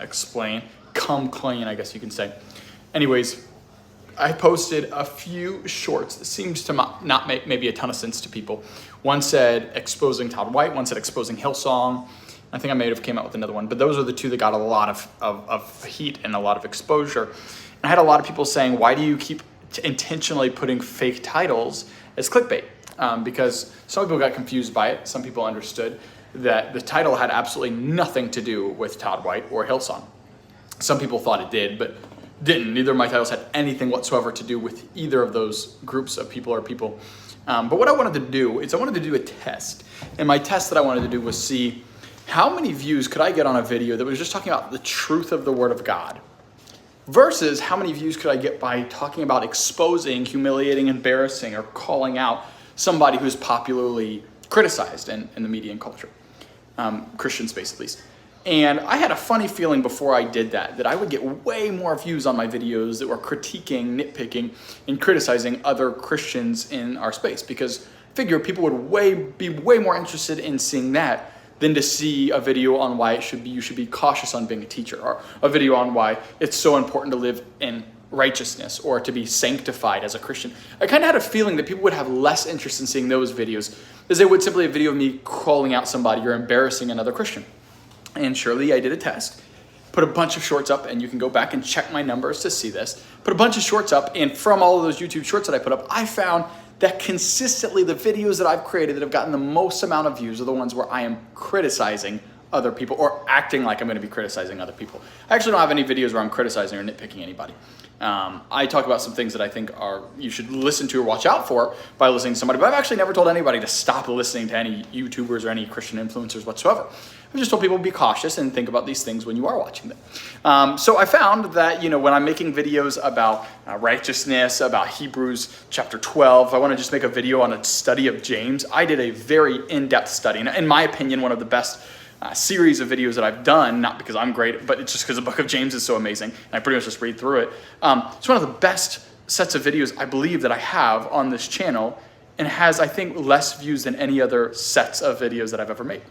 explain, come clean, I guess you can say. Anyways, I posted a few shorts that seems to not make maybe a ton of sense to people. One said exposing Todd White, one said exposing Hillsong. I think I may have came out with another one, but those are the two that got a lot of heat and a lot of exposure. And I had a lot of people saying, why do you keep intentionally putting fake titles as clickbait? Because some people got confused by it. Some people understood that the title had absolutely nothing to do with Todd White or Hillsong. Some people thought it did, but didn't. Neither of my titles had anything whatsoever to do with either of those groups of people or people. But what I wanted to do is I wanted to do a test. And my test that I wanted to do was see how many views could I get on a video that was just talking about the truth of the Word of God versus how many views could I get by talking about exposing, humiliating, embarrassing, or calling out somebody who's popularly criticized in the media and culture, Christian space at least. And I had a funny feeling before I did that I would get way more views on my videos that were critiquing, nitpicking, and criticizing other Christians in our space, because I figure people would be way more interested in seeing that than to see a video on why you should be cautious on being a teacher, or a video on why it's so important to live in righteousness or to be sanctified as a Christian. I kind of had a feeling that people would have less interest in seeing those videos as they would simply a video of me calling out somebody or embarrassing another Christian. And surely I did a test, put a bunch of shorts up, and you can go back and check my numbers to see this, put a bunch of shorts up, and from all of those YouTube shorts that I put up, I found that consistently the videos that I've created that have gotten the most amount of views are the ones where I am criticizing other people or acting like I'm going to be criticizing other people. I actually don't have any videos where I'm criticizing or nitpicking anybody. I talk about some things that I think you should listen to or watch out for by listening to somebody, but I've actually never told anybody to stop listening to any YouTubers or any Christian influencers whatsoever. I've just told people to be cautious and think about these things when you are watching them. So I found that, when I'm making videos about righteousness, about Hebrews chapter 12, I want to just make a video on a study of James. I did a very in-depth study, and in my opinion, one of the best series of videos that I've done, not because I'm great, but it's just because the book of James is so amazing, and I pretty much just read through it. It's one of the best sets of videos I believe that I have on this channel, and has, I think, less views than any other sets of videos that I've ever made.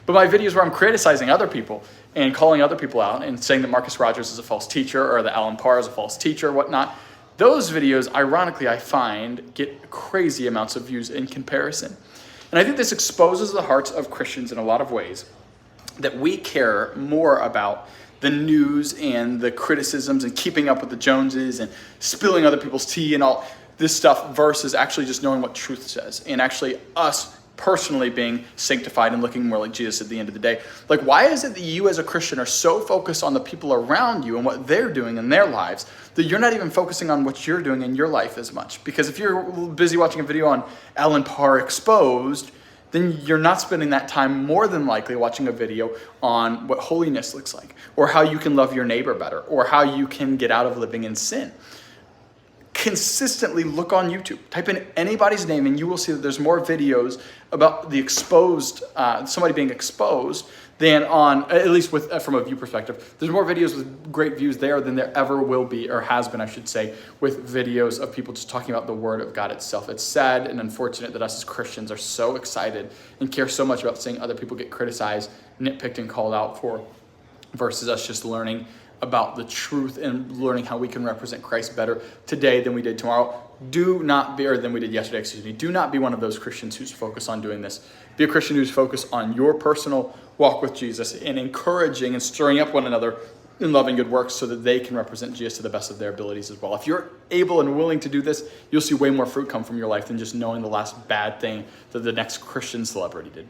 But my videos where I'm criticizing other people and calling other people out and saying that Marcus Rogers is a false teacher or that Alan Parr is a false teacher or whatnot, those videos, ironically, I find get crazy amounts of views in comparison. And I think this exposes the hearts of Christians in a lot of ways, that we care more about the news and the criticisms and keeping up with the Joneses and spilling other people's tea and all this stuff versus actually just knowing what truth says and actually us personally being sanctified and looking more like Jesus at the end of the day. Like, why is it that you as a Christian are so focused on the people around you and what they're doing in their lives that you're not even focusing on what you're doing in your life as much? Because if you're busy watching a video on Alan Parr exposed, then you're not spending that time more than likely watching a video on what holiness looks like, or how you can love your neighbor better, or how you can get out of living in sin. Consistently look on YouTube, type in anybody's name, and you will see that there's more videos about the exposed, somebody being exposed, than on, at least from a view perspective, there's more videos with great views there than there ever will be, or has been, I should say, with videos of people just talking about the Word of God itself. It's sad and unfortunate that us as Christians are so excited and care so much about seeing other people get criticized, nitpicked, and called out for, versus us just learning about the truth and learning how we can represent Christ better today than we did tomorrow. Do not be, or than we did yesterday, excuse me. Do not be one of those Christians who's focused on doing this. Be a Christian who's focused on your personal walk with Jesus and encouraging and stirring up one another in loving good works so that they can represent Jesus to the best of their abilities as well. If you're able and willing to do this, you'll see way more fruit come from your life than just knowing the last bad thing that the next Christian celebrity did.